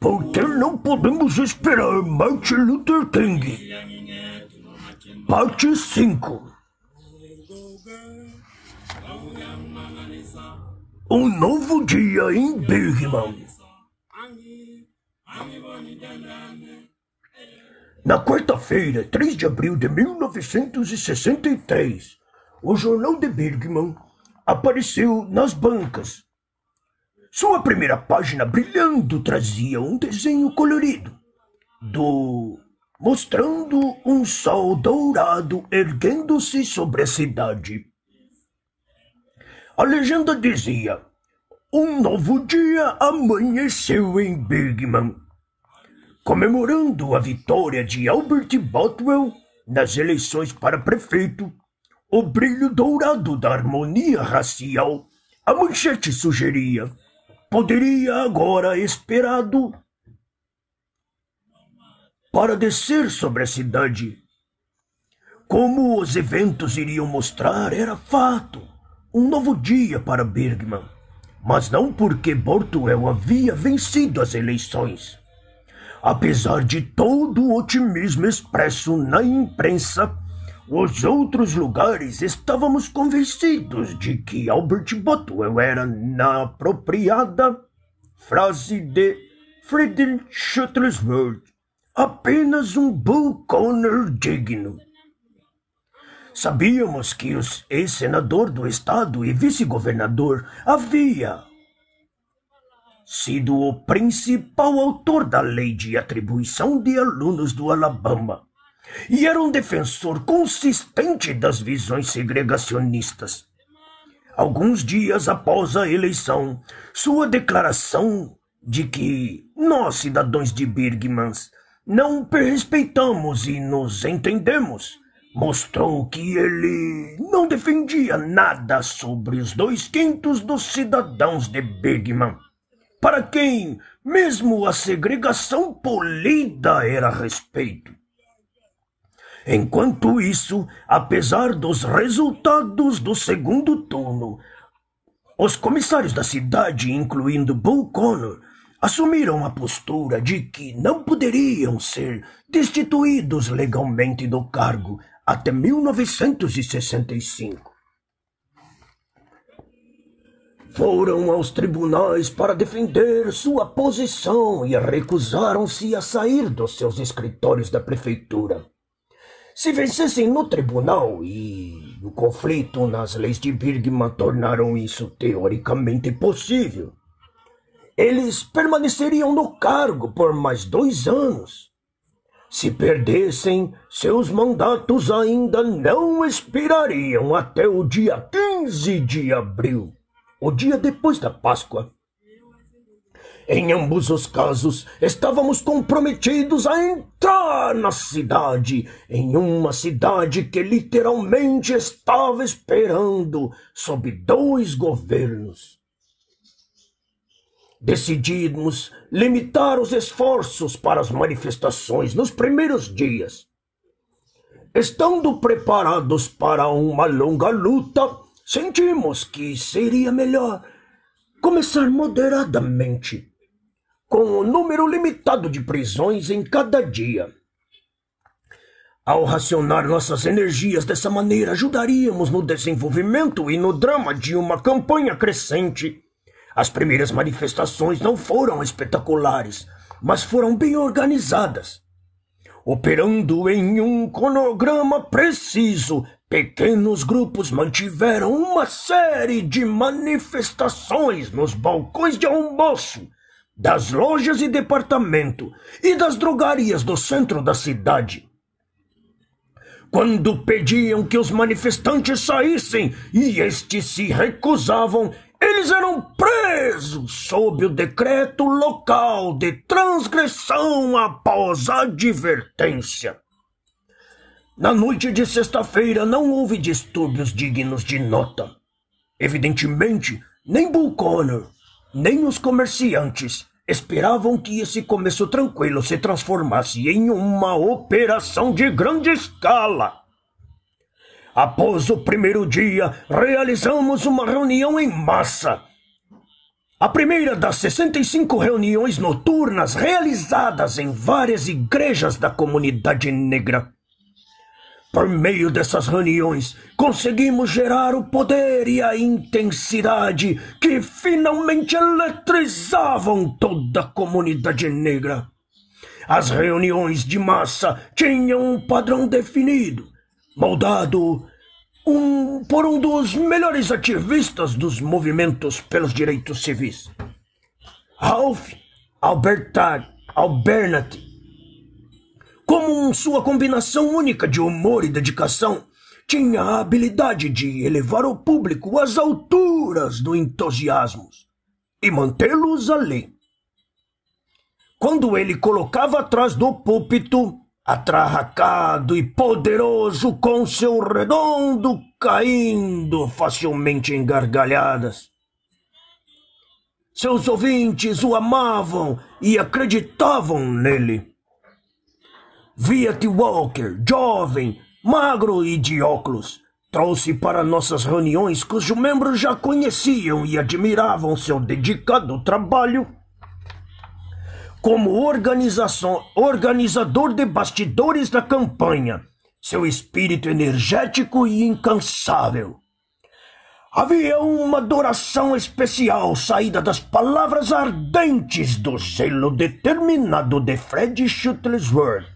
Voltaire não podemos esperar. Martin Luther King. Parte 5. Um novo dia em Birmingham. Na quarta-feira, 3 de abril de 1963, o jornal de Birmingham apareceu nas bancas. Sua primeira página brilhando trazia um desenho colorido mostrando um sol dourado erguendo-se sobre a cidade. A legenda dizia: um novo dia amanheceu em Birmingham, comemorando a vitória de Albert Botwell nas eleições para prefeito. O brilho dourado da harmonia racial, a manchete sugeria, poderia agora esperado para descer sobre a cidade. Como os eventos iriam mostrar, era fato, um novo dia para Birmingham, mas não porque Botwell havia vencido as eleições. Apesar de todo o otimismo expresso na imprensa, os outros lugares estávamos convencidos de que Albert Botwell era, na apropriada frase de Friedrich Shuttlesworth, apenas um Bull Connor digno. Sabíamos que o ex-senador do estado e vice-governador havia sido o principal autor da lei de atribuição de alunos do Alabama e era um defensor consistente das visões segregacionistas. Alguns dias após a eleição, sua declaração de que nós, cidadãos de Birmingham, não respeitamos e nos entendemos, mostrou que ele não defendia nada sobre os 2/5 dos cidadãos de Birmingham, para quem mesmo a segregação polida era respeito. Enquanto isso, apesar dos resultados do segundo turno, os comissários da cidade, incluindo Bull Connor, assumiram a postura de que não poderiam ser destituídos legalmente do cargo até 1965. Foram aos tribunais para defender sua posição e recusaram-se a sair dos seus escritórios da prefeitura. Se vencessem no tribunal e o conflito nas leis de Birmingham tornaram isso teoricamente possível, eles permaneceriam no cargo por mais 2 anos. Se perdessem, seus mandatos ainda não expirariam até o dia 15 de abril, o dia depois da Páscoa. Em ambos os casos, estávamos comprometidos a entrar na cidade, em uma cidade que literalmente estava esperando sob 2 governos. Decidimos limitar os esforços para as manifestações nos primeiros dias. Estando preparados para uma longa luta, sentimos que seria melhor começar moderadamente, com um número limitado de prisões em cada dia. Ao racionar nossas energias dessa maneira, ajudaríamos no desenvolvimento e no drama de uma campanha crescente. As primeiras manifestações não foram espetaculares, mas foram bem organizadas. Operando em um cronograma preciso, pequenos grupos mantiveram uma série de manifestações nos balcões de almoço das lojas e departamento e das drogarias do centro da cidade. Quando pediam que os manifestantes saíssem e estes se recusavam, eles eram presos sob o decreto local de transgressão após advertência. Na noite de sexta-feira não houve distúrbios dignos de nota. Evidentemente, nem Bull Connor, nem os comerciantes esperavam que esse começo tranquilo se transformasse em uma operação de grande escala. Após o primeiro dia, realizamos uma reunião em massa. A primeira das 65 reuniões noturnas realizadas em várias igrejas da comunidade negra. Por meio dessas reuniões, conseguimos gerar o poder e a intensidade que finalmente eletrizavam toda a comunidade negra. As reuniões de massa tinham um padrão definido, moldado por um dos melhores ativistas dos movimentos pelos direitos civis, Ralph Abernathy. Como sua combinação única de humor e dedicação, tinha a habilidade de elevar o público às alturas do entusiasmo e mantê-los ali. Quando ele colocava atrás do púlpito, atrarracado e poderoso, com seu redondo caindo facilmente em gargalhadas. Seus ouvintes o amavam e acreditavam nele. Viet Walker, jovem, magro e de óculos, trouxe para nossas reuniões cujos membros já conheciam e admiravam seu dedicado trabalho como organizador de bastidores da campanha, seu espírito energético e incansável. Havia uma adoração especial saída das palavras ardentes do zelo determinado de Fred Shuttlesworth,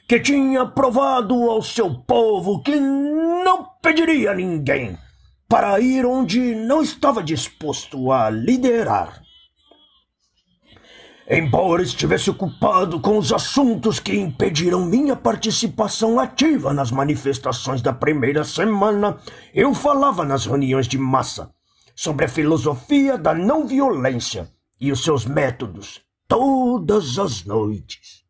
que tinha provado ao seu povo que não pediria a ninguém para ir onde não estava disposto a liderar. Embora estivesse ocupado com os assuntos que impediram minha participação ativa nas manifestações da primeira semana, eu falava nas reuniões de massa sobre a filosofia da não-violência e os seus métodos todas as noites.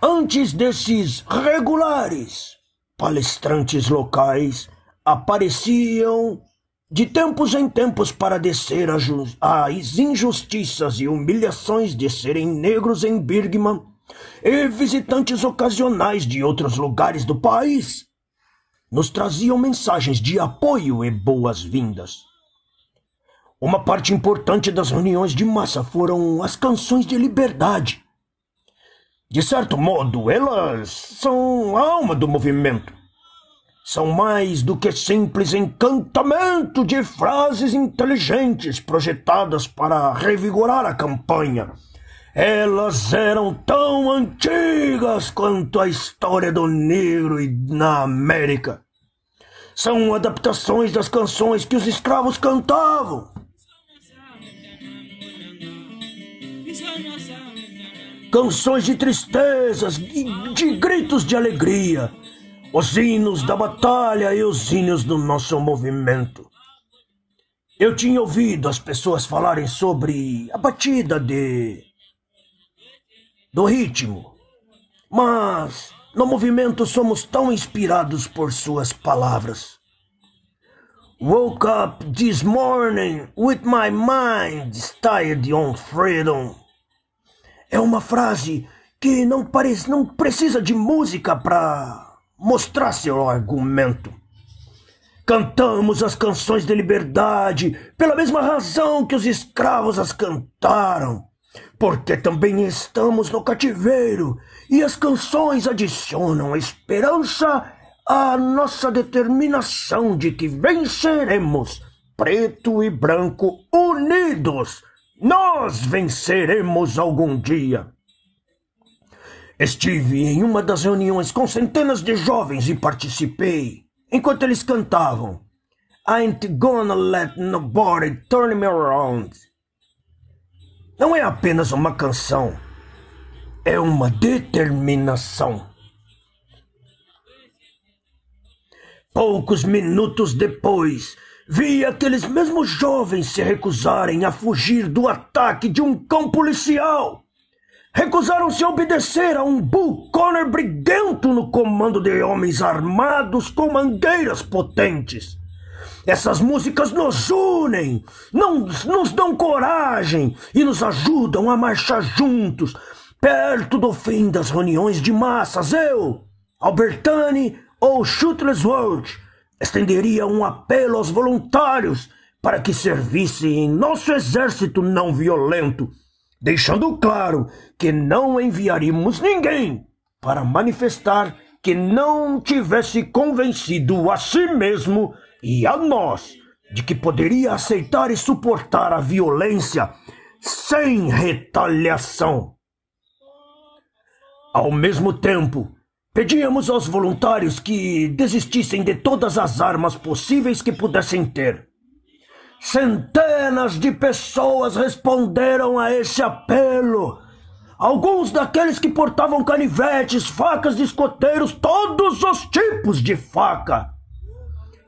Antes desses regulares palestrantes locais apareciam de tempos em tempos para descer as injustiças e humilhações de serem negros em Birmingham, e visitantes ocasionais de outros lugares do país nos traziam mensagens de apoio e boas-vindas. Uma parte importante das reuniões de massa foram as canções de liberdade. De certo modo, elas são a alma do movimento. São mais do que simples encantamento de frases inteligentes projetadas para revigorar a campanha. Elas eram tão antigas quanto a história do negro na América. São adaptações das canções que os escravos cantavam. Canções de tristezas e de gritos de alegria. Os hinos da batalha e os hinos do nosso movimento. Eu tinha ouvido as pessoas falarem sobre a batida do ritmo, mas no movimento somos tão inspirados por suas palavras. Woke up this morning with my mind tired on freedom. É uma frase que não precisa de música para mostrar seu argumento. Cantamos as canções de liberdade pela mesma razão que os escravos as cantaram, porque também estamos no cativeiro e as canções adicionam esperança à nossa determinação de que venceremos, preto e branco unidos. Nós venceremos algum dia. Estive em uma das reuniões com centenas de jovens e participei, enquanto eles cantavam I ain't gonna let nobody turn me around. Não é apenas uma canção, é uma determinação. Poucos minutos depois, vi aqueles mesmos jovens se recusarem a fugir do ataque de um cão policial. Recusaram-se a obedecer a um Bull Connor briguento no comando de homens armados com mangueiras potentes. Essas músicas nos unem, nos dão coragem e nos ajudam a marchar juntos. Perto do fim das reuniões de massas, eu, Albertani ou Shuttlesworth estenderia um apelo aos voluntários para que servisse em nosso exército não violento, deixando claro que não enviaríamos ninguém para manifestar que não tivesse convencido a si mesmo e a nós de que poderia aceitar e suportar a violência sem retaliação. Ao mesmo tempo, pedíamos aos voluntários que desistissem de todas as armas possíveis que pudessem ter. Centenas de pessoas responderam a esse apelo. Alguns daqueles que portavam canivetes, facas de escoteiros, todos os tipos de faca.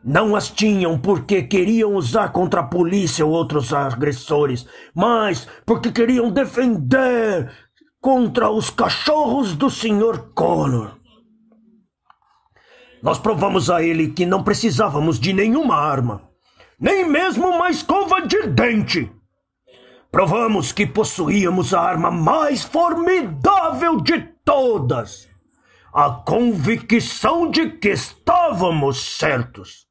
Não as tinham porque queriam usar contra a polícia ou outros agressores, mas porque queriam defender contra os cachorros do Sr. Connor. Nós provamos a ele que não precisávamos de nenhuma arma, nem mesmo uma escova de dente. Provamos que possuíamos a arma mais formidável de todas, a convicção de que estávamos certos.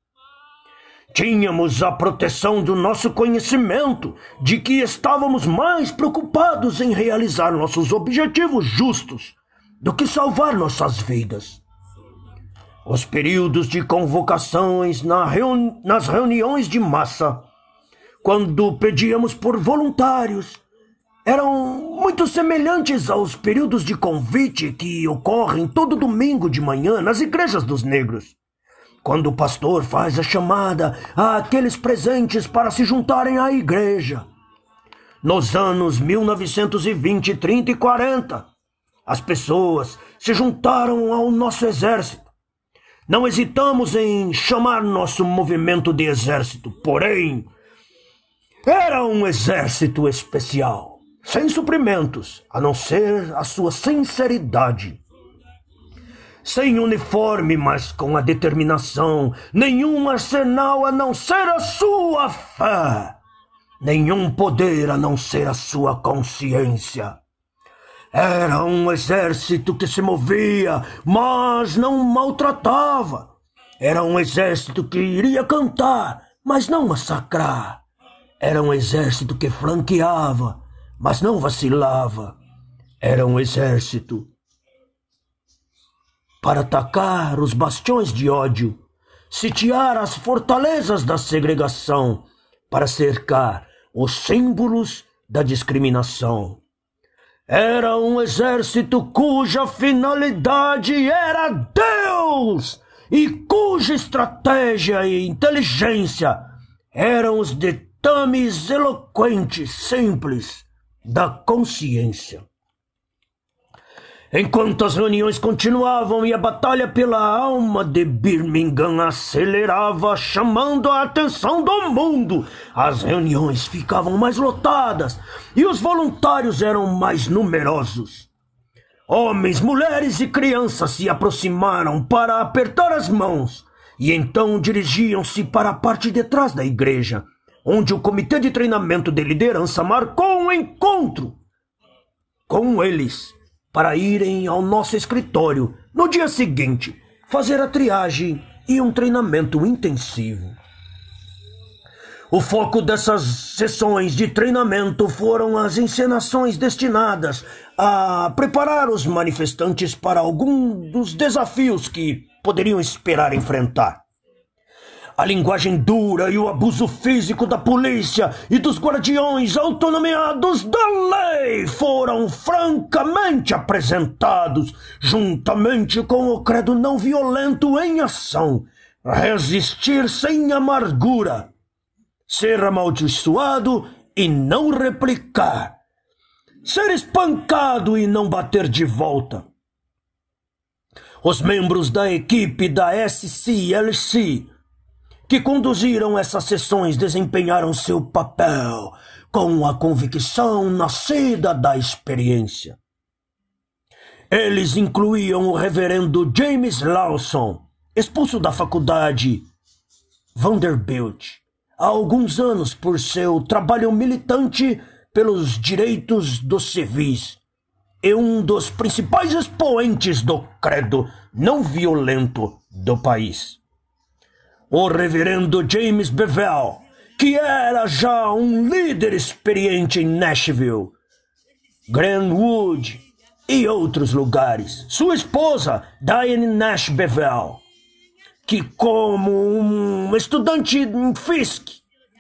Tínhamos a proteção do nosso conhecimento de que estávamos mais preocupados em realizar nossos objetivos justos do que salvar nossas vidas. Os períodos de convocações nas reuniões de massa, quando pedíamos por voluntários, eram muito semelhantes aos períodos de convite que ocorrem todo domingo de manhã nas igrejas dos negros, quando o pastor faz a chamada àqueles presentes para se juntarem à igreja. Nos anos 1920, 30 e 40, as pessoas se juntaram ao nosso exército. Não hesitamos em chamar nosso movimento de exército, porém, era um exército especial, sem suprimentos, a não ser a sua sinceridade. Sem uniforme, mas com a determinação, nenhum arsenal a não ser a sua fé, nenhum poder a não ser a sua consciência. Era um exército que se movia, mas não maltratava. Era um exército que iria cantar, mas não massacrar. Era um exército que flanqueava, mas não vacilava. Era um exército para atacar os bastiões de ódio, sitiar as fortalezas da segregação, para cercar os símbolos da discriminação. Era um exército cuja finalidade era Deus e cuja estratégia e inteligência eram os ditames eloquentes, simples, da consciência. Enquanto as reuniões continuavam e a batalha pela alma de Birmingham acelerava, chamando a atenção do mundo, as reuniões ficavam mais lotadas e os voluntários eram mais numerosos. Homens, mulheres e crianças se aproximaram para apertar as mãos e então dirigiam-se para a parte de trás da igreja, onde o comitê de treinamento de liderança marcou um encontro com eles, para irem ao nosso escritório no dia seguinte, fazer a triagem e um treinamento intensivo. O foco dessas sessões de treinamento foram as encenações destinadas a preparar os manifestantes para algum dos desafios que poderiam esperar enfrentar. A linguagem dura e o abuso físico da polícia e dos guardiões autonomeados da lei foram francamente apresentados, juntamente com o credo não violento em ação, resistir sem amargura, ser amaldiçoado e não replicar, ser espancado e não bater de volta. Os membros da equipe da SCLC que conduziram essas sessões desempenharam seu papel com a convicção nascida da experiência. Eles incluíam o reverendo James Lawson, expulso da faculdade Vanderbilt há alguns anos por seu trabalho militante pelos direitos dos civis, e um dos principais expoentes do credo não violento do país. O reverendo James Bevel, que era já um líder experiente em Nashville, Greenwood e outros lugares. Sua esposa, Diane Nash Bevel, que como um estudante em Fisk,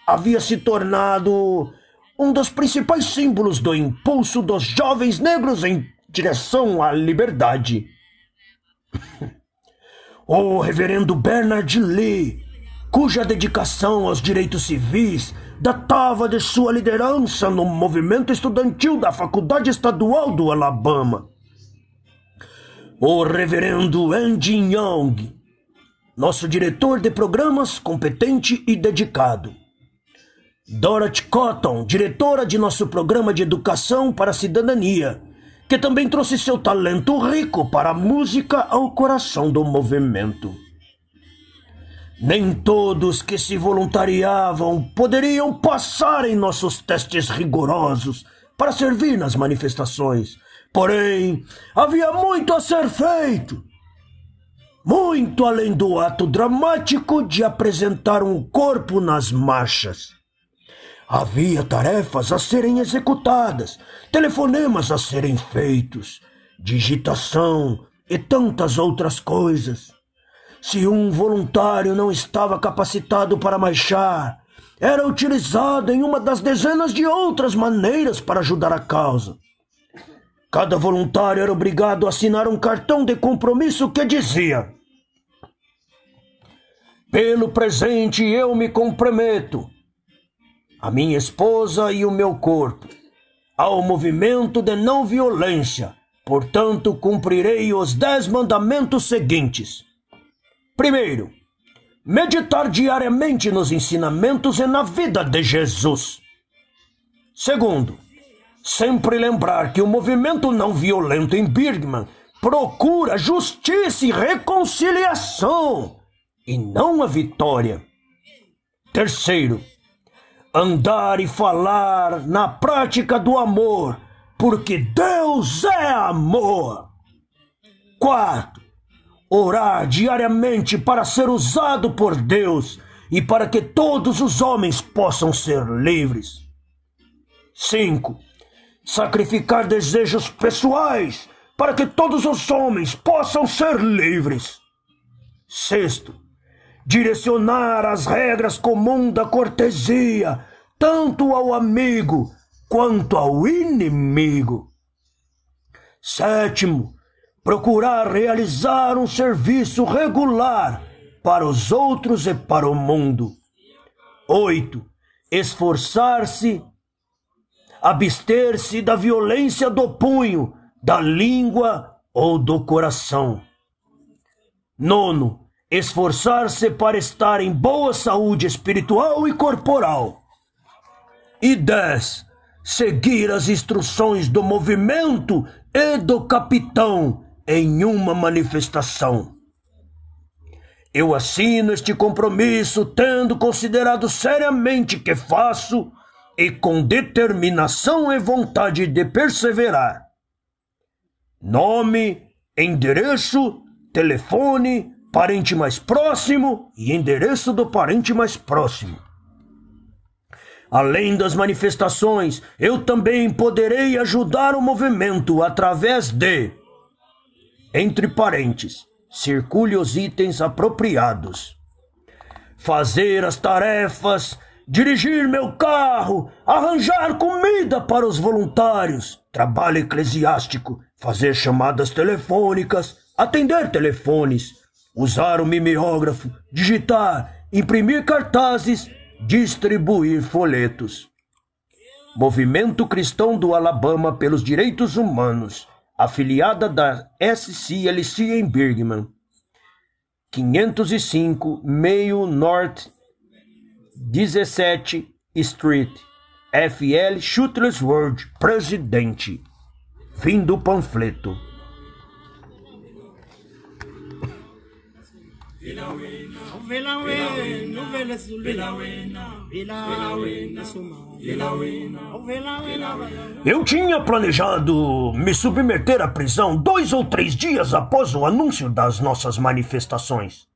havia se tornado um dos principais símbolos do impulso dos jovens negros em direção à liberdade. O reverendo Bernard Lee, cuja dedicação aos direitos civis datava de sua liderança no movimento estudantil da Faculdade Estadual do Alabama. O reverendo Andy Young, nosso diretor de programas competente e dedicado. Dorothy Cotton, diretora de nosso programa de educação para a cidadania, que também trouxe seu talento rico para a música ao coração do movimento. Nem todos que se voluntariavam poderiam passar em nossos testes rigorosos para servir nas manifestações. Porém, havia muito a ser feito. Muito além do ato dramático de apresentar um corpo nas marchas. Havia tarefas a serem executadas, telefonemas a serem feitos, digitação e tantas outras coisas. Se um voluntário não estava capacitado para marchar, era utilizado em uma das dezenas de outras maneiras para ajudar a causa. Cada voluntário era obrigado a assinar um cartão de compromisso que dizia: pelo presente eu me comprometo, a minha esposa e o meu corpo, ao movimento de não violência, portanto cumprirei os 10 mandamentos seguintes. Primeiro, meditar diariamente nos ensinamentos e na vida de Jesus. Segundo, sempre lembrar que o movimento não violento em Birmingham procura justiça e reconciliação, e não a vitória. Terceiro, andar e falar na prática do amor, porque Deus é amor. Quarto, orar diariamente para ser usado por Deus e para que todos os homens possam ser livres. 5. Sacrificar desejos pessoais para que todos os homens possam ser livres. 6. Direcionar as regras comuns da cortesia, tanto ao amigo quanto ao inimigo. 7. Procurar realizar um serviço regular para os outros e para o mundo. 8. Esforçar-se, abster-se da violência do punho, da língua ou do coração. 9. Esforçar-se para estar em boa saúde espiritual e corporal. E 10. Seguir as instruções do movimento e do capitão em uma manifestação. Eu assino este compromisso tendo considerado seriamente que faço e com determinação e vontade de perseverar. Nome, endereço, telefone, parente mais próximo e endereço do parente mais próximo. Além das manifestações, eu também poderei ajudar o movimento através de, entre parênteses, circule os itens apropriados. Fazer as tarefas, dirigir meu carro, arranjar comida para os voluntários, trabalho eclesiástico, fazer chamadas telefônicas, atender telefones, usar o mimeógrafo, digitar, imprimir cartazes, distribuir folhetos. Movimento Cristão do Alabama pelos Direitos Humanos, afiliada da SCLC em Birmingham, 505 Mayo North 17 Street, FL Shuttlesworth, presidente. Fim do panfleto. Eu tinha planejado me submeter à prisão 2 ou 3 dias após o anúncio das nossas manifestações.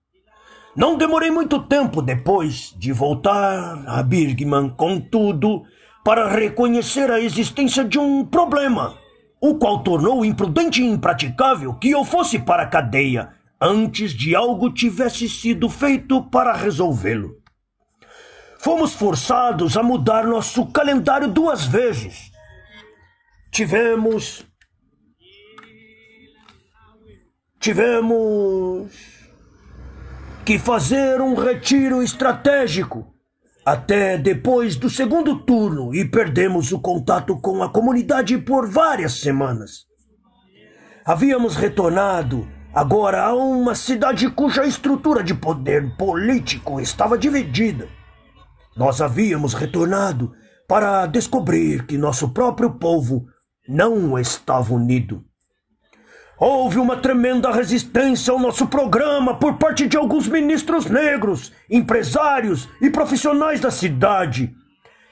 Não demorei muito tempo depois de voltar a Birgman, contudo, para reconhecer a existência de um problema, o qual tornou imprudente e impraticável que eu fosse para a cadeia antes de algo tivesse sido feito para resolvê-lo. Fomos forçados a mudar nosso calendário 2 vezes. Tivemos que fazer um retiro estratégico até depois do 2º turno e perdemos o contato com a comunidade por várias semanas. Havíamos retornado agora a uma cidade cuja estrutura de poder político estava dividida. Nós havíamos retornado para descobrir que nosso próprio povo não estava unido. Houve uma tremenda resistência ao nosso programa por parte de alguns ministros negros, empresários e profissionais da cidade.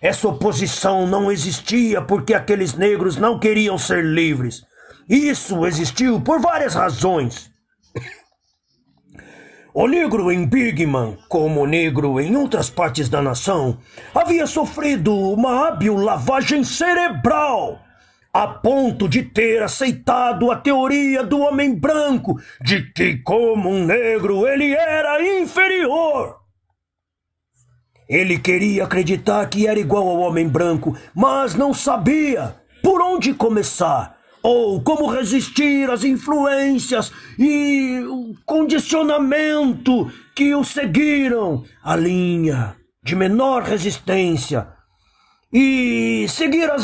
Essa oposição não existia porque aqueles negros não queriam ser livres. Isso existiu por várias razões. O negro em Birgman, como o negro em outras partes da nação, havia sofrido uma hábil lavagem cerebral, a ponto de ter aceitado a teoria do homem branco de que, como um negro, ele era inferior. Ele queria acreditar que era igual ao homem branco, mas não sabia por onde começar ou como resistir às influências e o condicionamento que o seguiram, a linha de menor resistência. E seguiram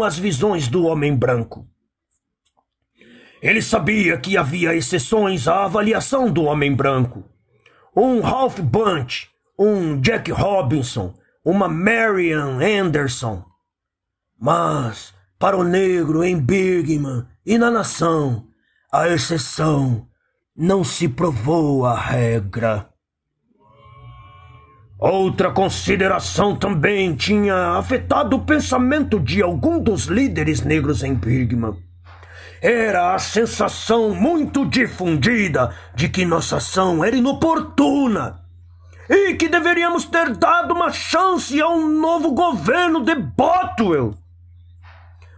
as visões do homem branco. Ele sabia que havia exceções à avaliação do homem branco. Um Ralph Bunche, um Jack Robinson, uma Marian Anderson. Mas, para o negro em Birgman e na nação, a exceção não se provou a regra. Outra consideração também tinha afetado o pensamento de algum dos líderes negros em Birgman. Era a sensação muito difundida de que nossa ação era inoportuna e que deveríamos ter dado uma chance a um novo governo de Bothwell.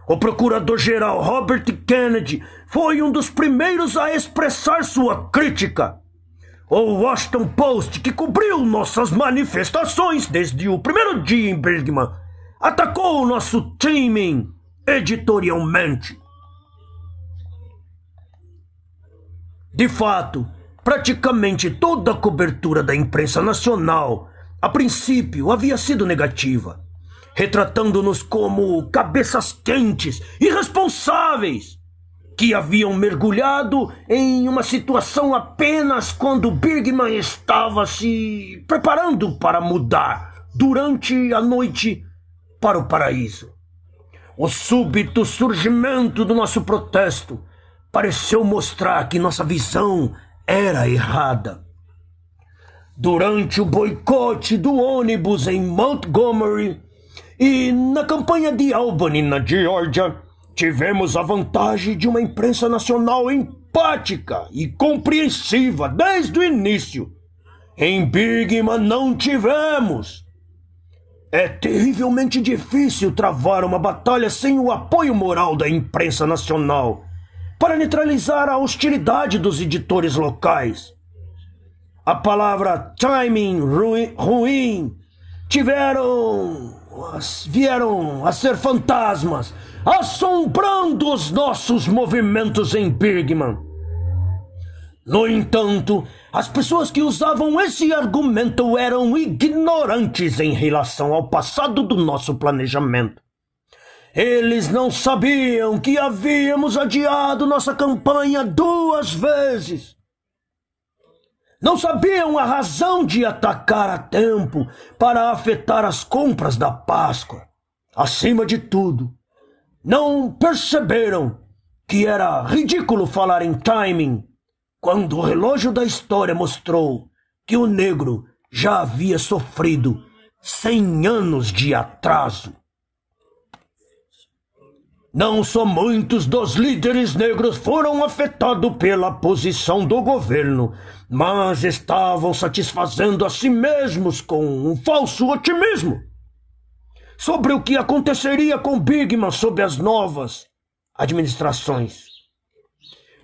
O procurador-geral Robert Kennedy foi um dos primeiros a expressar sua crítica. O Washington Post, que cobriu nossas manifestações desde o primeiro dia em Birgman, atacou o nosso timing editorialmente. De fato, praticamente toda a cobertura da imprensa nacional, a princípio, havia sido negativa, retratando-nos como cabeças quentes, irresponsáveis, que haviam mergulhado em uma situação apenas quando Birgman estava se preparando para mudar durante a noite para o paraíso. O súbito surgimento do nosso protesto pareceu mostrar que nossa visão era errada. Durante o boicote do ônibus em Montgomery e na campanha de Albany, na Geórgia, tivemos a vantagem de uma imprensa nacional empática e compreensiva desde o início. Em Birgman não tivemos. É terrivelmente difícil travar uma batalha sem o apoio moral da imprensa nacional para neutralizar a hostilidade dos editores locais. A palavra timing ruim vieram a ser fantasmas, assombrando os nossos movimentos em Birgman. No entanto, as pessoas que usavam esse argumento eram ignorantes em relação ao passado do nosso planejamento. Eles não sabiam que havíamos adiado nossa campanha 2 vezes. Não sabiam a razão de atacar a tempo para afetar as compras da Páscoa. Acima de tudo, não perceberam que era ridículo falar em timing quando o relógio da história mostrou que o negro já havia sofrido 100 anos de atraso. Não só muitos dos líderes negros foram afetados pela posição do governo, mas estavam satisfazendo a si mesmos com um falso otimismo sobre o que aconteceria com Bigman sob as novas administrações.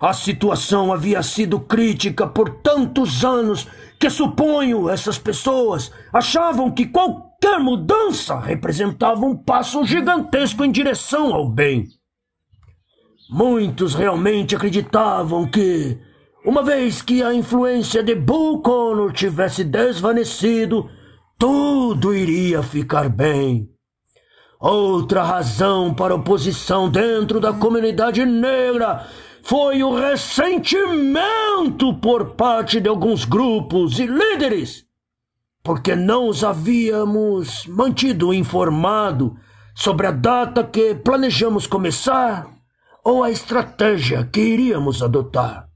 A situação havia sido crítica por tantos anos que, suponho, essas pessoas achavam que qualquer mudança representava um passo gigantesco em direção ao bem. Muitos realmente acreditavam que, uma vez que a influência de Bull Connor tivesse desvanecido, tudo iria ficar bem. Outra razão para a oposição dentro da comunidade negra foi o ressentimento por parte de alguns grupos e líderes, porque não os havíamos mantido informado sobre a data que planejamos começar ou a estratégia que iríamos adotar.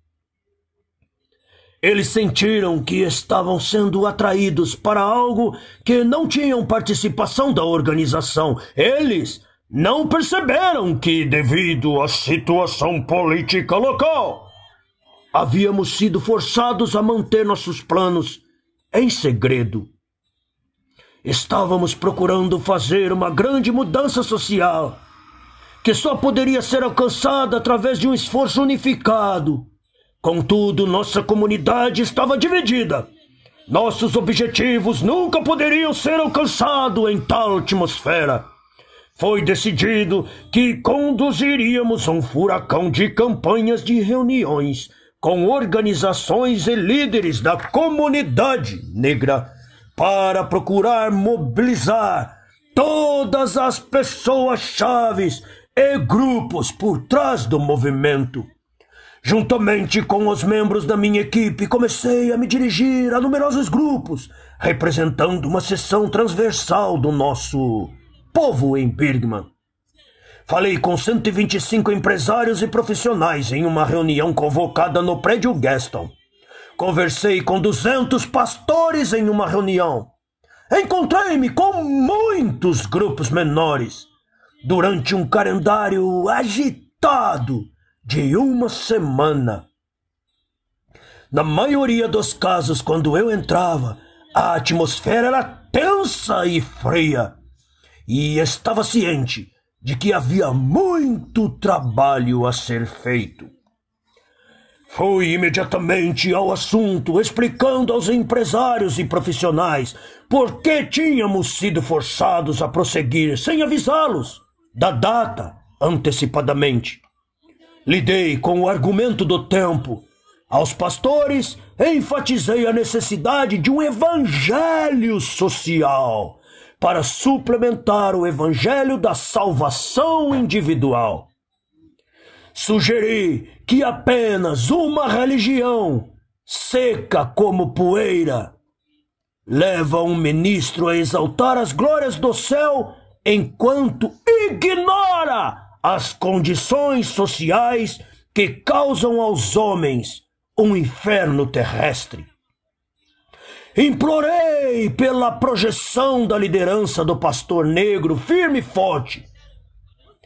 Eles sentiram que estavam sendo atraídos para algo que não tinham participação da organização. Eles não perceberam que, devido à situação política local, havíamos sido forçados a manter nossos planos em segredo. Estávamos procurando fazer uma grande mudança social, que só poderia ser alcançada através de um esforço unificado. Contudo, nossa comunidade estava dividida. Nossos objetivos nunca poderiam ser alcançados em tal atmosfera. Foi decidido que conduziríamos um furacão de campanhas de reuniões com organizações e líderes da comunidade negra para procurar mobilizar todas as pessoas-chaves e grupos por trás do movimento. Juntamente com os membros da minha equipe, comecei a me dirigir a numerosos grupos, representando uma seção transversal do nosso povo em Bigman. Falei com 125 empresários e profissionais em uma reunião convocada no prédio Gaston. Conversei com 200 pastores em uma reunião. Encontrei-me com muitos grupos menores durante um calendário agitado de uma semana. Na maioria dos casos, quando eu entrava, a atmosfera era tensa e fria, e estava ciente de que havia muito trabalho a ser feito. Fui imediatamente ao assunto, explicando aos empresários e profissionais por que tínhamos sido forçados a prosseguir sem avisá-los da data antecipadamente. Lidei com o argumento do tempo. Aos pastores, enfatizei a necessidade de um evangelho social para suplementar o evangelho da salvação individual. Sugeri que apenas uma religião, seca como poeira, leva um ministro a exaltar as glórias do céu enquanto ignora as condições sociais que causam aos homens um inferno terrestre. Implorei pela projeção da liderança do pastor negro firme e forte,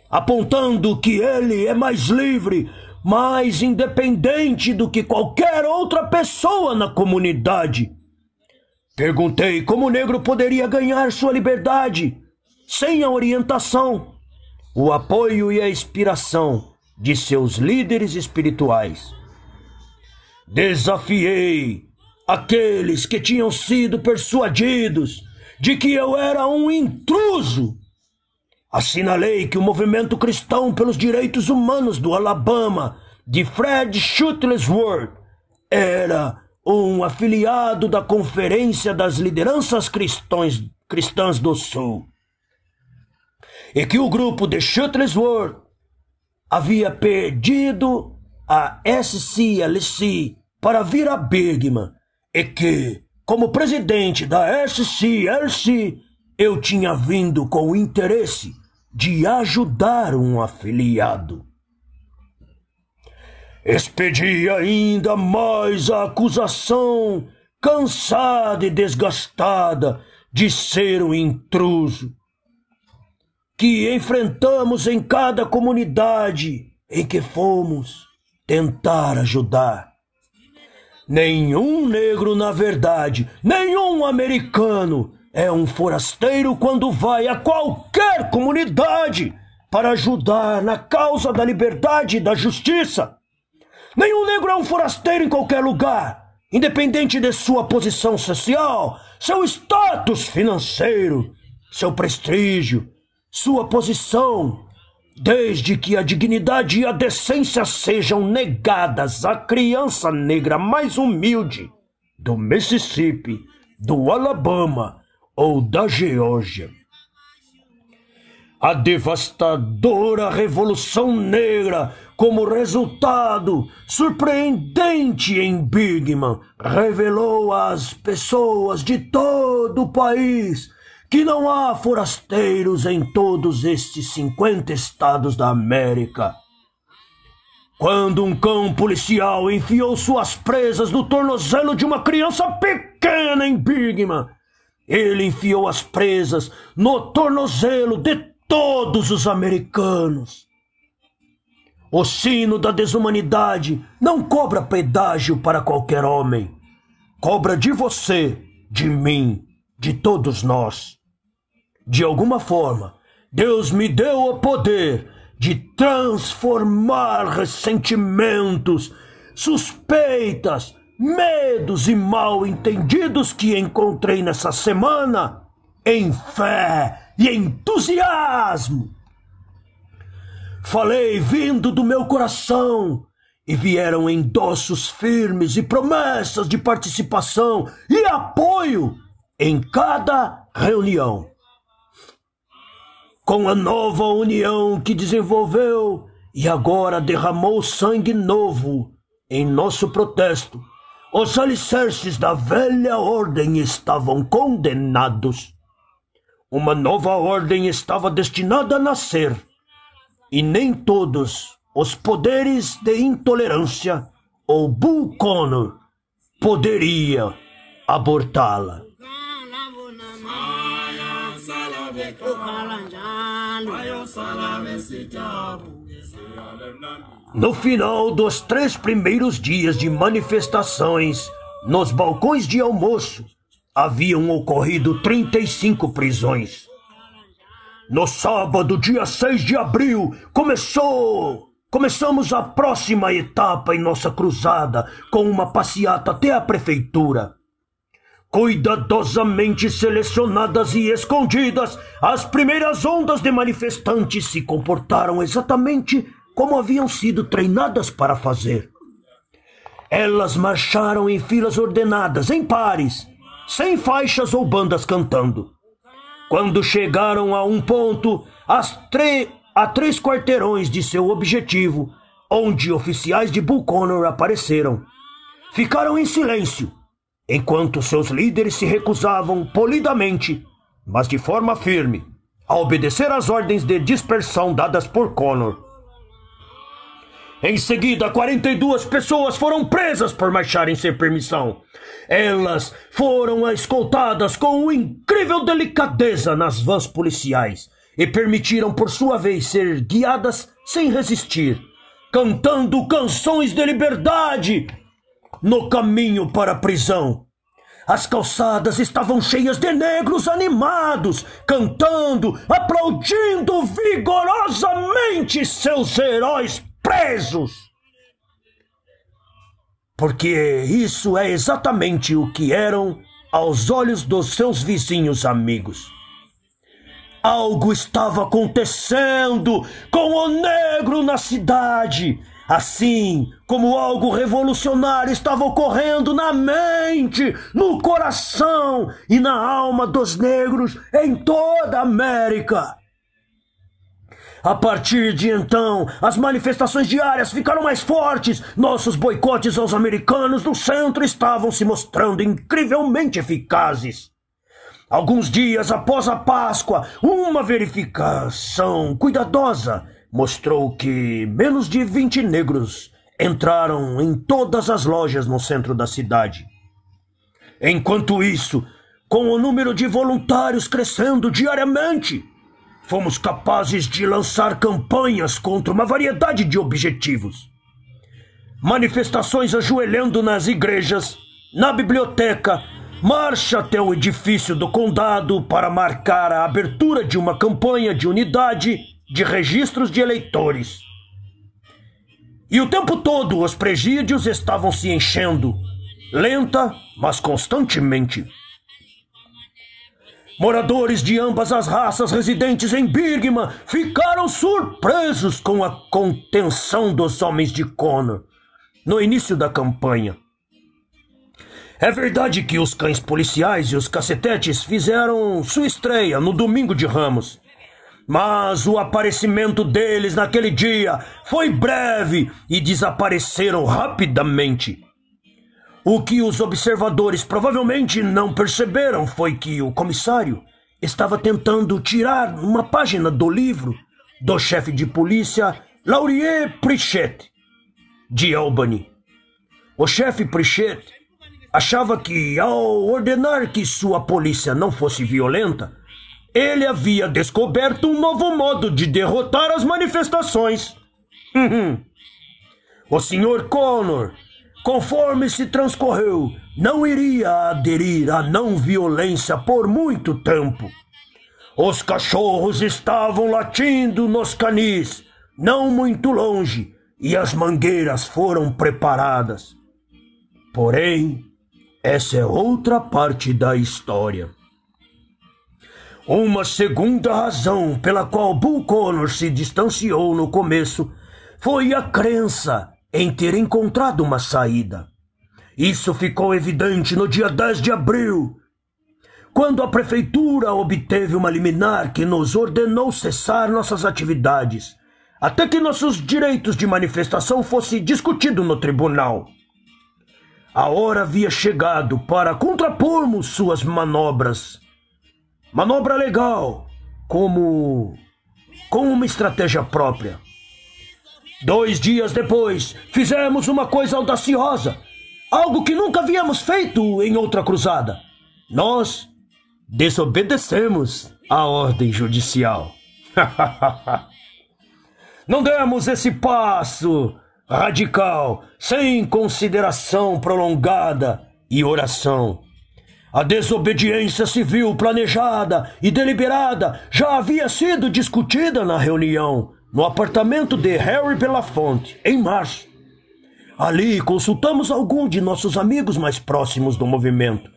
apontando que ele é mais livre, mais independente do que qualquer outra pessoa na comunidade. Perguntei como o negro poderia ganhar sua liberdade sem a orientação, o apoio e a inspiração de seus líderes espirituais. Desafiei aqueles que tinham sido persuadidos de que eu era um intruso. Assinalei que o movimento cristão pelos direitos humanos do Alabama, de Fred Shuttlesworth, era um afiliado da Conferência das Lideranças Cristãs do Sul, e que o grupo de Shuttlesworth havia pedido a SCLC para vir a Bigman, e que, como presidente da SCLC, eu tinha vindo com o interesse de ajudar um afiliado. Expedi ainda mais a acusação, cansada e desgastada de ser um intruso, que enfrentamos em cada comunidade em que fomos tentar ajudar. Nenhum negro, na verdade, nenhum americano é um forasteiro quando vai a qualquer comunidade para ajudar na causa da liberdade e da justiça. Nenhum negro é um forasteiro em qualquer lugar, independente de sua posição social, seu status financeiro, seu prestígio, sua posição, desde que a dignidade e a decência sejam negadas à criança negra mais humilde do Mississippi, do Alabama ou da Geórgia. A devastadora Revolução Negra, como resultado surpreendente em Bigman, revelou às pessoas de todo o país que não há forasteiros em todos estes 50 estados da América. Quando um cão policial enfiou suas presas no tornozelo de uma criança pequena em Bigman, ele enfiou as presas no tornozelo de todos os americanos. O sino da desumanidade não cobra pedágio para qualquer homem. Cobra de você, de mim, de todos nós. De alguma forma, Deus me deu o poder de transformar ressentimentos, suspeitas, medos e mal-entendidos que encontrei nessa semana em fé e entusiasmo. Falei vindo do meu coração e vieram endossos firmes e promessas de participação e apoio em cada reunião. Com a nova união que desenvolveu e agora derramou sangue novo em nosso protesto, os alicerces da velha ordem estavam condenados. Uma nova ordem estava destinada a nascer, e nem todos os poderes de intolerância ou Bull Connor poderia abortá-la. No final dos 3 primeiros dias de manifestações, nos balcões de almoço, haviam ocorrido 35 prisões. No sábado, dia 6 de abril, começamos a próxima etapa em nossa cruzada com uma passeata até a prefeitura. Cuidadosamente selecionadas e escondidas, as primeiras ondas de manifestantes se comportaram exatamente como haviam sido treinadas para fazer. Elas marcharam em filas ordenadas, em pares, sem faixas ou bandas cantando. Quando chegaram a um ponto, a 3 quarteirões de seu objetivo, onde oficiais de Bull Connor apareceram, ficaram em silêncio, enquanto seus líderes se recusavam polidamente, mas de forma firme, a obedecer às ordens de dispersão dadas por Connor. Em seguida, 42 pessoas foram presas por marcharem sem permissão. Elas foram escoltadas com incrível delicadeza nas vans policiais e permitiram por sua vez ser guiadas sem resistir, cantando canções de liberdade no caminho para a prisão. As calçadas estavam cheias de negros animados, cantando, aplaudindo vigorosamente seus heróis presos. Porque isso é exatamente o que eram aos olhos dos seus vizinhos amigos. Algo estava acontecendo com o negro na cidade, assim como algo revolucionário estava ocorrendo na mente, no coração e na alma dos negros em toda a América. A partir de então, as manifestações diárias ficaram mais fortes. Nossos boicotes aos americanos no centro estavam se mostrando incrivelmente eficazes. Alguns dias após a Páscoa, uma verificação cuidadosa mostrou que menos de 20 negros entraram em todas as lojas no centro da cidade. Enquanto isso, com o número de voluntários crescendo diariamente, fomos capazes de lançar campanhas contra uma variedade de objetivos. manifestações ajoelhando nas igrejas, na biblioteca, marcha até o edifício do condado para marcar a abertura de uma campanha de unidade de registros de eleitores. E o tempo todo os presídios estavam se enchendo, lenta, mas constantemente. Moradores de ambas as raças residentes em Birmingham ficaram surpresos com a contenção dos homens de Connor no início da campanha. É verdade que os cães policiais e os cacetetes fizeram sua estreia no domingo de Ramos, mas o aparecimento deles naquele dia foi breve e desapareceram rapidamente. O que os observadores provavelmente não perceberam foi que o comissário estava tentando tirar uma página do livro do chefe de polícia Laurier Pritchett, de Albany. O chefe Pritchett achava que, ao ordenar que sua polícia não fosse violenta, ele havia descoberto um novo modo de derrotar as manifestações. O Sr. Connor, conforme se transcorreu, não iria aderir à não-violência por muito tempo. Os cachorros estavam latindo nos canis, não muito longe, e as mangueiras foram preparadas. Porém, essa é outra parte da história. Uma segunda razão pela qual Bull Connor se distanciou no começo foi a crença em ter encontrado uma saída. Isso ficou evidente no dia 10 de abril, quando a prefeitura obteve uma liminar que nos ordenou cessar nossas atividades, até que nossos direitos de manifestação fossem discutidos no tribunal. A hora havia chegado para contrapormos suas manobras. Manobra legal, com uma estratégia própria. 2 dias depois, fizemos uma coisa audaciosa, algo que nunca havíamos feito em outra cruzada. Nós desobedecemos a ordem judicial. Não demos esse passo radical sem consideração prolongada e oração. A desobediência civil planejada e deliberada já havia sido discutida na reunião no apartamento de Harry Belafonte, em março. Ali consultamos alguns de nossos amigos mais próximos do movimento.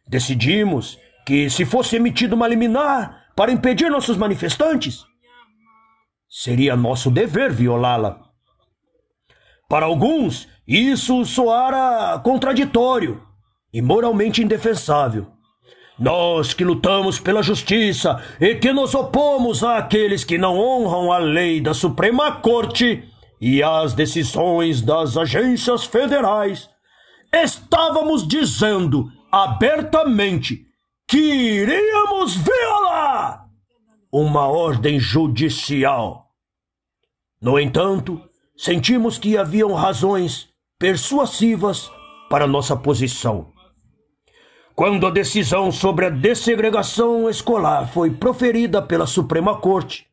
Decidimos que, se fosse emitida uma liminar para impedir nossos manifestantes, seria nosso dever violá-la. Para alguns, isso soara contraditório e moralmente indefensável. Nós que lutamos pela justiça e que nos opomos àqueles que não honram a lei da Suprema Corte e as decisões das agências federais, estávamos dizendo abertamente que iríamos violar uma ordem judicial. No entanto, sentimos que haviam razões persuasivas para nossa posição. Quando a decisão sobre a dessegregação escolar foi proferida pela Suprema Corte,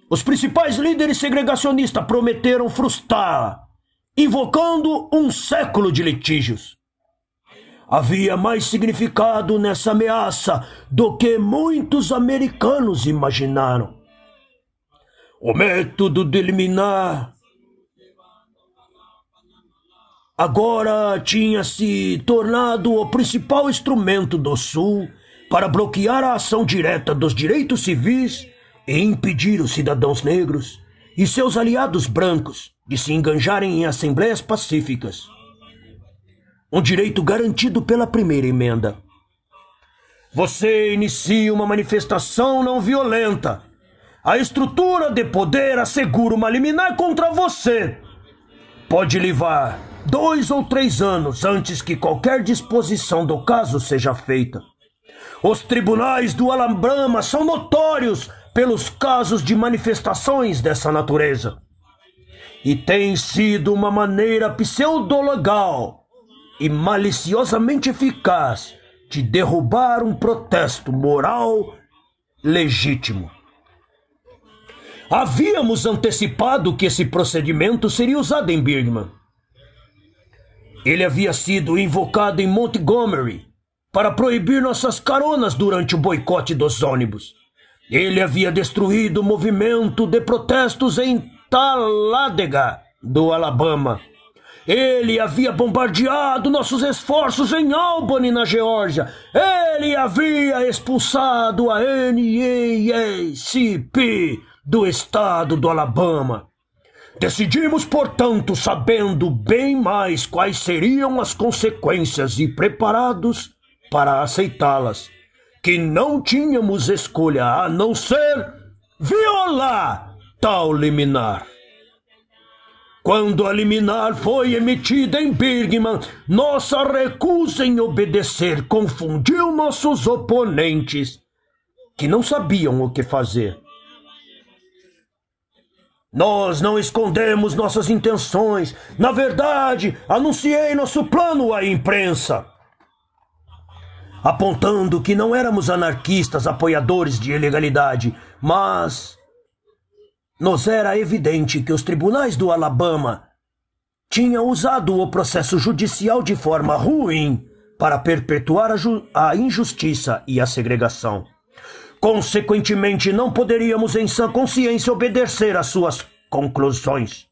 os principais líderes segregacionistas prometeram frustrá-la, invocando um século de litígios. Havia mais significado nessa ameaça do que muitos americanos imaginaram. O método de liminar agora tinha se tornado o principal instrumento do Sul para bloquear a ação direta dos direitos civis e impedir os cidadãos negros e seus aliados brancos de se engajarem em assembleias pacíficas. Um direito garantido pela primeira emenda. Você inicia uma manifestação não violenta. A estrutura de poder assegura uma liminar contra você. Pode levar 2 ou 3 anos antes que qualquer disposição do caso seja feita. Os tribunais do Alabama são notórios pelos casos de manifestações dessa natureza. E tem sido uma maneira pseudo-legal e maliciosamente eficaz de derrubar um protesto moral legítimo. Havíamos antecipado que esse procedimento seria usado em Birmingham. Ele havia sido invocado em Montgomery para proibir nossas caronas durante o boicote dos ônibus. Ele havia destruído o movimento de protestos em Talladega, do Alabama. Ele havia bombardeado nossos esforços em Albany, na Geórgia. Ele havia expulsado a NAACP do estado do Alabama. Decidimos, portanto, sabendo bem mais quais seriam as consequências e preparados para aceitá-las, que não tínhamos escolha a não ser violar tal liminar. Quando a liminar foi emitida em Birmingham, nossa recusa em obedecer confundiu nossos oponentes, que não sabiam o que fazer. Nós não escondemos nossas intenções. Na verdade, anunciei nosso plano à imprensa, apontando que não éramos anarquistas apoiadores de ilegalidade, mas nos era evidente que os tribunais do Alabama tinham usado o processo judicial de forma ruim para perpetuar a injustiça e a segregação. Consequentemente, não poderíamos em sã consciência obedecer às suas conclusões.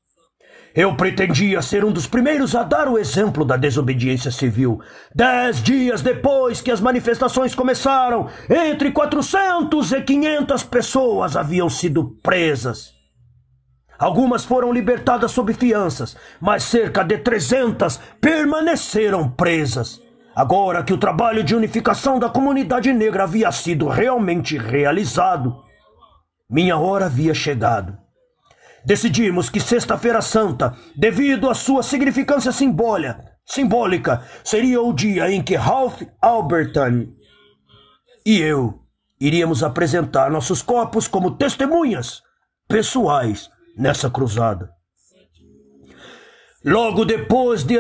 Eu pretendia ser um dos primeiros a dar o exemplo da desobediência civil. 10 dias depois que as manifestações começaram, entre 400 e 500 pessoas haviam sido presas. Algumas foram libertadas sob fianças, mas cerca de 300 permaneceram presas. Agora que o trabalho de unificação da comunidade negra havia sido realmente realizado, minha hora havia chegado. Decidimos que Sexta-feira Santa, devido à sua significância simbólica, seria o dia em que Ralph Alberton e eu iríamos apresentar nossos corpos como testemunhas pessoais nessa cruzada. Logo depois de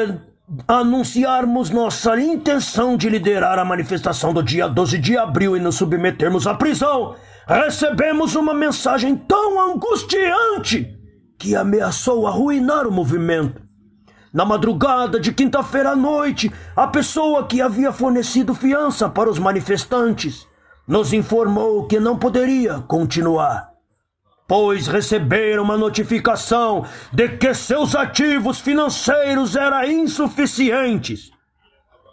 anunciarmos nossa intenção de liderar a manifestação do dia 12 de abril e nos submetermos à prisão, recebemos uma mensagem tão angustiante que ameaçou arruinar o movimento. Na madrugada de quinta-feira à noite, a pessoa que havia fornecido fiança para os manifestantes nos informou que não poderia continuar, pois receberam uma notificação de que seus ativos financeiros eram insuficientes.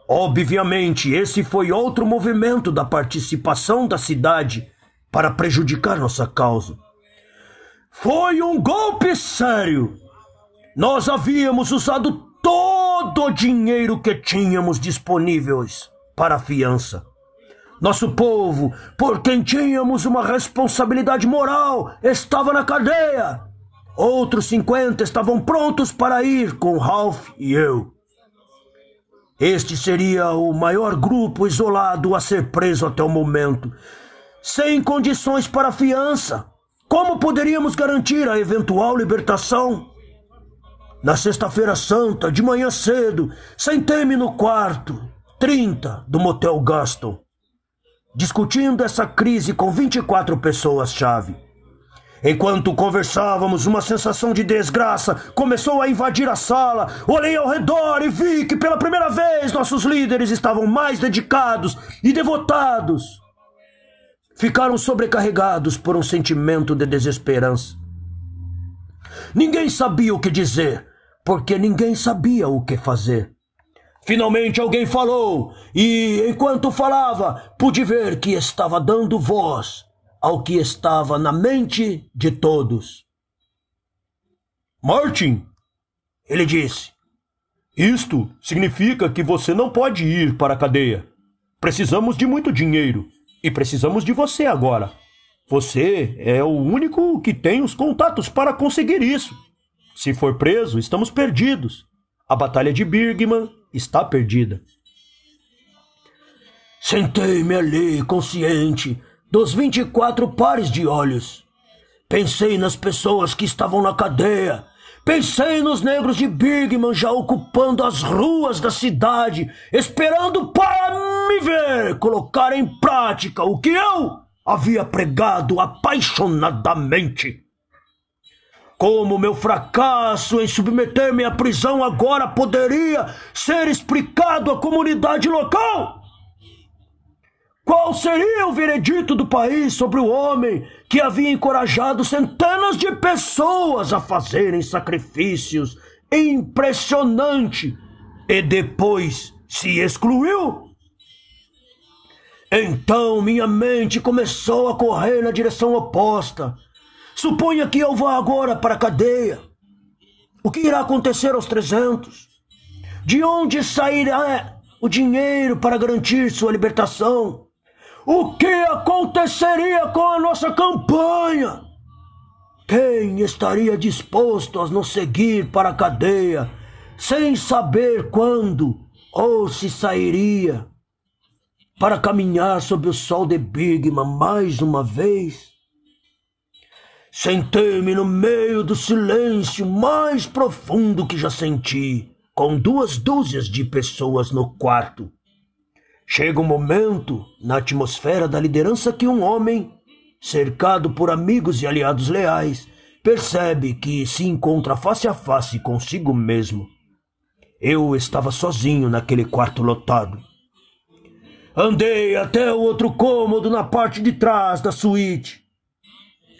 Obviamente, esse foi outro movimento da participação da cidade para prejudicar nossa causa. Foi um golpe sério. Nós havíamos usado todo o dinheiro que tínhamos disponíveis para a fiança. Nosso povo, por quem tínhamos uma responsabilidade moral, estava na cadeia. Outros 50 estavam prontos para ir com Ralph e eu. Este seria o maior grupo isolado a ser preso até o momento. Sem condições para fiança, como poderíamos garantir a eventual libertação? Na Sexta-feira Santa, de manhã cedo, sentei-me no quarto 30 do Motel Gaston, discutindo essa crise com 24 pessoas-chave. Enquanto conversávamos, uma sensação de desgraça começou a invadir a sala. Olhei ao redor e vi que pela primeira vez nossos líderes estavam mais dedicados e devotados. Ficaram sobrecarregados por um sentimento de desesperança. Ninguém sabia o que dizer, porque ninguém sabia o que fazer. Finalmente alguém falou, e enquanto falava, pude ver que estava dando voz ao que estava na mente de todos. Martin, ele disse, isto significa que você não pode ir para a cadeia. Precisamos de muito dinheiro e precisamos de você agora. Você é o único que tem os contatos para conseguir isso. Se for preso, estamos perdidos. A batalha de Birmingham está perdida. Sentei-me ali, consciente dos 24 pares de olhos. Pensei nas pessoas que estavam na cadeia. Pensei nos negros de Birmingham já ocupando as ruas da cidade, esperando para me ver colocar em prática o que eu havia pregado apaixonadamente. Como meu fracasso em submeter-me à prisão agora poderia ser explicado à comunidade local? Qual seria o veredito do país sobre o homem que havia encorajado centenas de pessoas a fazerem sacrifícios impressionantes e depois se excluiu? Então minha mente começou a correr na direção oposta. Suponha que eu vá agora para a cadeia. O que irá acontecer aos 300? De onde sairá o dinheiro para garantir sua libertação? O que aconteceria com a nossa campanha? Quem estaria disposto a nos seguir para a cadeia, sem saber quando ou se sairia, para caminhar sob o sol de Bigman mais uma vez? Sentei-me no meio do silêncio mais profundo que já senti, com 2 dúzias de pessoas no quarto. Chega um momento, na atmosfera da liderança, que um homem, cercado por amigos e aliados leais, percebe que se encontra face a face consigo mesmo. Eu estava sozinho naquele quarto lotado. Andei até o outro cômodo na parte de trás da suíte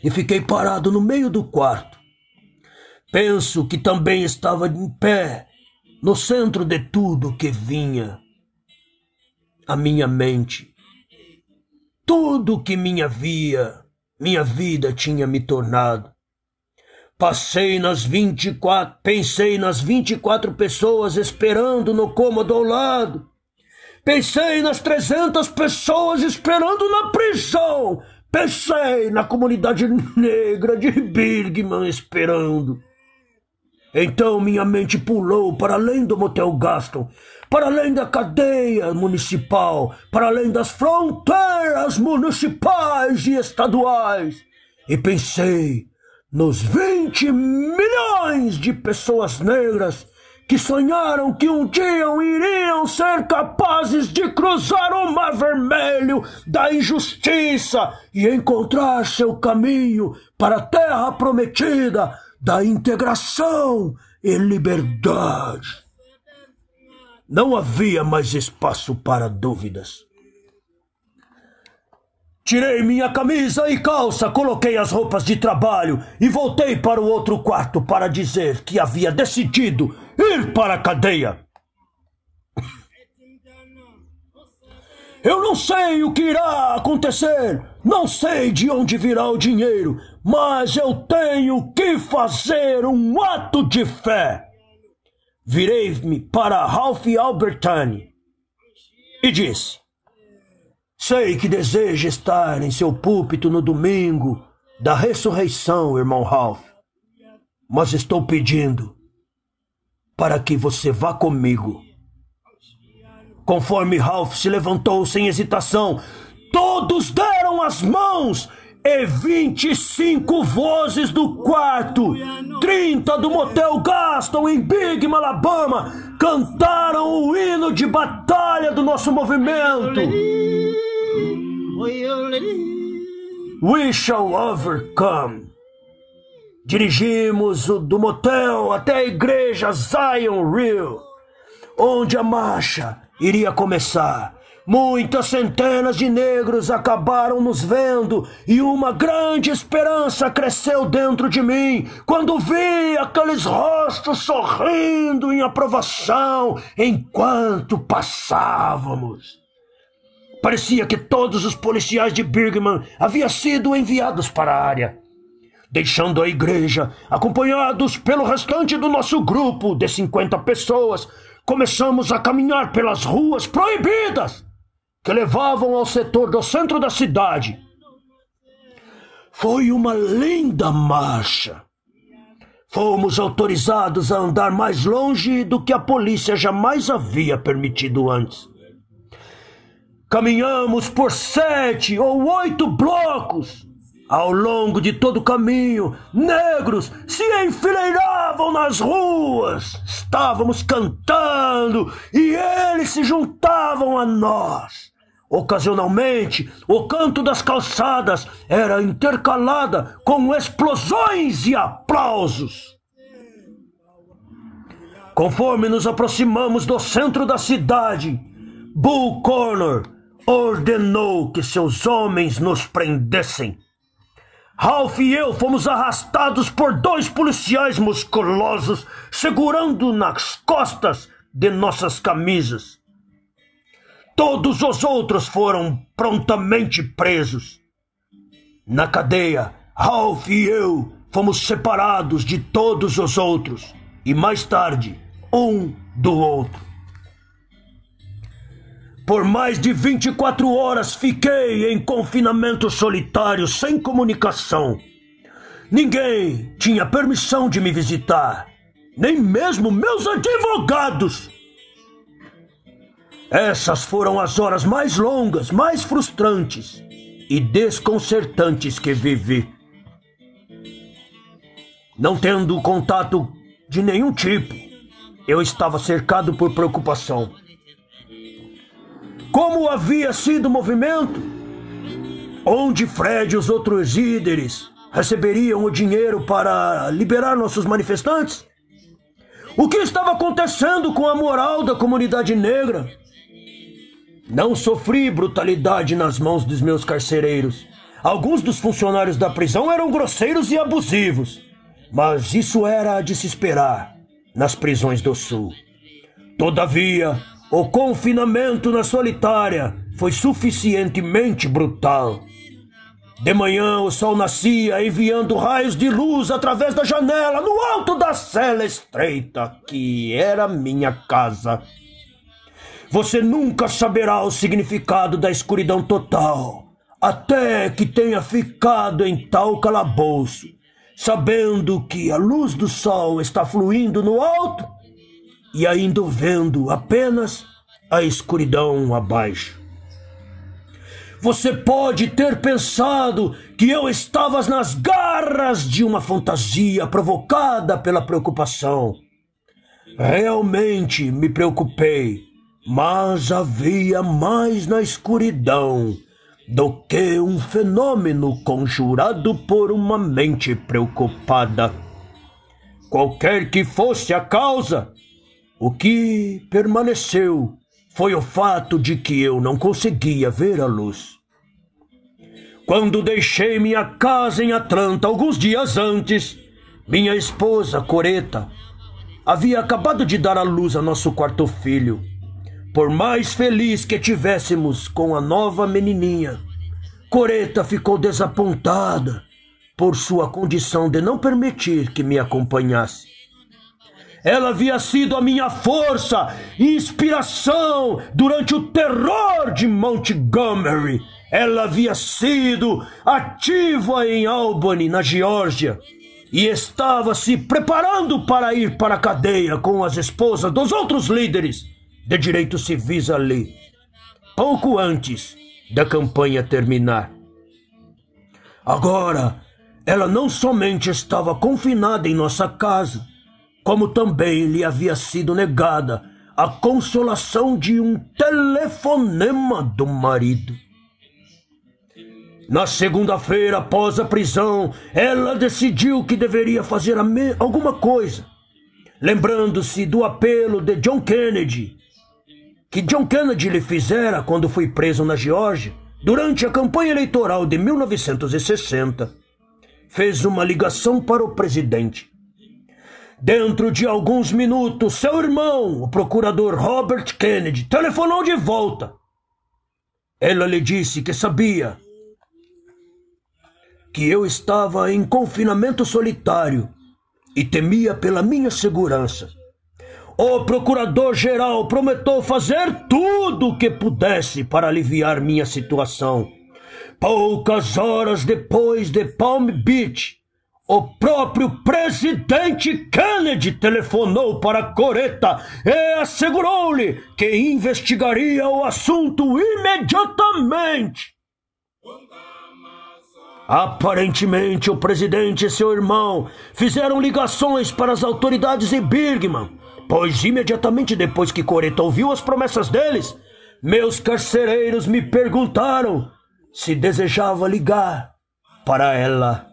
e fiquei parado no meio do quarto. Penso que também estava em pé, no centro de tudo que vinha à minha mente. Tudo que minha vida tinha me tornado. Pensei nas 24 pessoas esperando no cômodo ao lado. Pensei nas 300 pessoas esperando na prisão. Pensei na comunidade negra de Bigman esperando. Então minha mente pulou para além do Motel Gaston, para além da cadeia municipal, para além das fronteiras municipais e estaduais. E pensei nos 20 milhões de pessoas negras que sonharam que um dia iriam ser capazes de cruzar o Mar Vermelho da injustiça e encontrar seu caminho para a terra prometida da integração e liberdade. Não havia mais espaço para dúvidas. Tirei minha camisa e calça, coloquei as roupas de trabalho e voltei para o outro quarto para dizer que havia decidido ir para a cadeia. Eu não sei o que irá acontecer, não sei de onde virá o dinheiro, mas eu tenho que fazer um ato de fé. Virei-me para Ralph Albertani e disse: sei que deseja estar em seu púlpito no domingo da ressurreição, irmão Ralph, mas estou pedindo para que você vá comigo. Conforme Ralph se levantou sem hesitação, todos deram as mãos e 25 vozes do quarto, 30 do Motel Gaston em Bigman, Alabama, cantaram o hino de batalha do nosso movimento. We shall overcome. Dirigimos do motel até a igreja Zion Hill, onde a marcha iria começar. Muitas centenas de negros acabaram nos vendo e uma grande esperança cresceu dentro de mim quando vi aqueles rostos sorrindo em aprovação enquanto passávamos. Parecia que todos os policiais de Bigman haviam sido enviados para a área. Deixando a igreja, acompanhados pelo restante do nosso grupo de 50 pessoas, começamos a caminhar pelas ruas proibidas que levavam ao setor do centro da cidade. Foi uma linda marcha. Fomos autorizados a andar mais longe do que a polícia jamais havia permitido antes. Caminhamos por 7 ou 8 blocos. Ao longo de todo o caminho, negros se enfileiravam nas ruas. Estávamos cantando e eles se juntavam a nós. Ocasionalmente, o canto das calçadas era intercalada com explosões e aplausos. Conforme nos aproximamos do centro da cidade, Bull Connor ordenou que seus homens nos prendessem. Ralph e eu fomos arrastados por 2 policiais musculosos segurando nas costas de nossas camisas. Todos os outros foram prontamente presos. Na cadeia, Ralph e eu fomos separados de todos os outros e mais tarde, um do outro. Por mais de 24 horas fiquei em confinamento solitário sem comunicação. Ninguém tinha permissão de me visitar, nem mesmo meus advogados. Essas foram as horas mais longas, mais frustrantes e desconcertantes que vivi. Não tendo contato de nenhum tipo, eu estava cercado por preocupação. Como havia sido o movimento? Onde Fred e os outros líderes receberiam o dinheiro para liberar nossos manifestantes? O que estava acontecendo com a moral da comunidade negra? Não sofri brutalidade nas mãos dos meus carcereiros. Alguns dos funcionários da prisão eram grosseiros e abusivos, mas isso era de se esperar nas prisões do Sul. Todavia, o confinamento na solitária foi suficientemente brutal. De manhã o sol nascia enviando raios de luz através da janela no alto da cela estreita, que era minha casa. Você nunca saberá o significado da escuridão total, até que tenha ficado em tal calabouço, sabendo que a luz do sol está fluindo no alto e ainda vendo apenas a escuridão abaixo. Você pode ter pensado que eu estava nas garras de uma fantasia provocada pela preocupação. Realmente me preocupei, mas havia mais na escuridão do que um fenômeno conjurado por uma mente preocupada. Qualquer que fosse a causa, o que permaneceu foi o fato de que eu não conseguia ver a luz. Quando deixei minha casa em Atlanta alguns dias antes, minha esposa, Coretta, havia acabado de dar à luz a nosso 4º filho. Por mais feliz que tivéssemos com a nova menininha, Coretta ficou desapontada por sua condição de não permitir que me acompanhasse. Ela havia sido a minha força e inspiração durante o terror de Montgomery. Ela havia sido ativa em Albany, na Geórgia, e estava se preparando para ir para a cadeia com as esposas dos outros líderes de direitos civis ali, pouco antes da campanha terminar. Agora, ela não somente estava confinada em nossa casa, como também lhe havia sido negada a consolação de um telefonema do marido. Na segunda-feira, após a prisão, ela decidiu que deveria fazer alguma coisa, lembrando-se do apelo de John Kennedy, que John Kennedy lhe fizera quando foi preso na Geórgia durante a campanha eleitoral de 1960. Fez uma ligação para o presidente. Dentro de alguns minutos, seu irmão, o procurador Robert Kennedy, telefonou de volta. Ela lhe disse que sabia que eu estava em confinamento solitário e temia pela minha segurança. O procurador-geral prometeu fazer tudo o que pudesse para aliviar minha situação. Poucas horas depois de Palm Beach, o próprio presidente Kennedy telefonou para Coretta e assegurou-lhe que investigaria o assunto imediatamente. Aparentemente, o presidente e seu irmão fizeram ligações para as autoridades em Birmingham, pois imediatamente depois que Coretta ouviu as promessas deles, Meus carcereiros me perguntaram se desejava ligar para ela.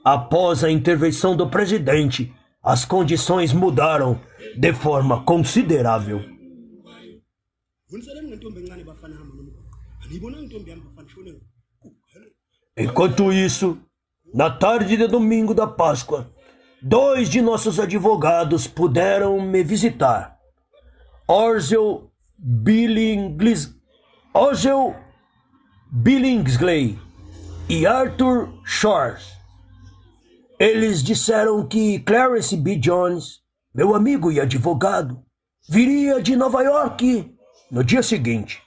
Após a intervenção do presidente, as condições mudaram de forma considerável. Enquanto isso, na tarde de domingo da Páscoa, 2 de nossos advogados puderam me visitar. Orzel Billingsley e Arthur Shores. Eles disseram que Clarence B. Jones, meu amigo e advogado, viria de Nova York no dia seguinte.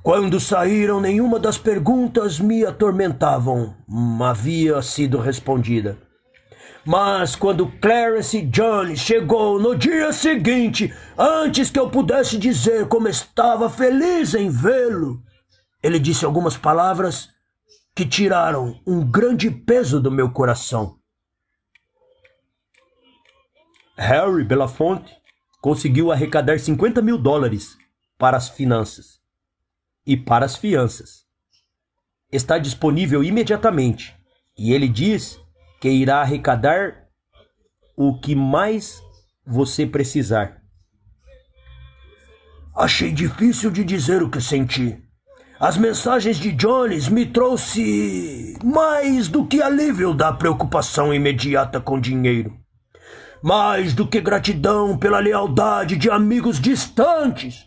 Quando saíram, nenhuma das perguntas me atormentavam, havia sido respondida. Mas quando Clarence Jones chegou no dia seguinte, antes que eu pudesse dizer como estava feliz em vê-lo, ele disse algumas palavras que tiraram um grande peso do meu coração. Harry Belafonte conseguiu arrecadar $50 mil para as finanças e para as fianças. Está disponível imediatamente e ele diz que irá arrecadar o que mais você precisar. Achei difícil de dizer o que senti. As mensagens de Jones me trouxe mais do que alívio da preocupação imediata com dinheiro. Mais do que gratidão pela lealdade de amigos distantes.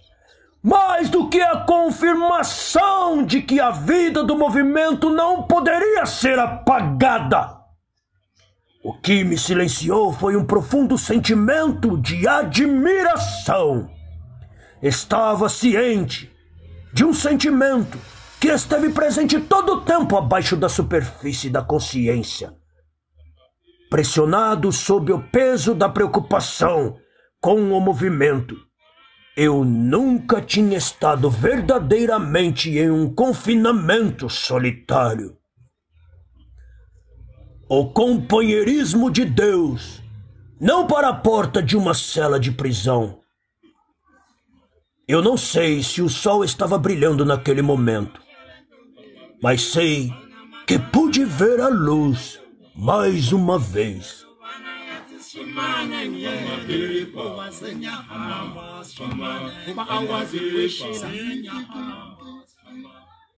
Mais do que a confirmação de que a vida do movimento não poderia ser apagada. O que me silenciou foi um profundo sentimento de admiração. Estava ciente de um sentimento que esteve presente todo o tempo abaixo da superfície da consciência. Pressionado sob o peso da preocupação com o movimento, eu nunca tinha estado verdadeiramente em um confinamento solitário. O companheirismo de Deus, não para a porta de uma cela de prisão. Eu não sei se o sol estava brilhando naquele momento, mas sei que pude ver a luz mais uma vez.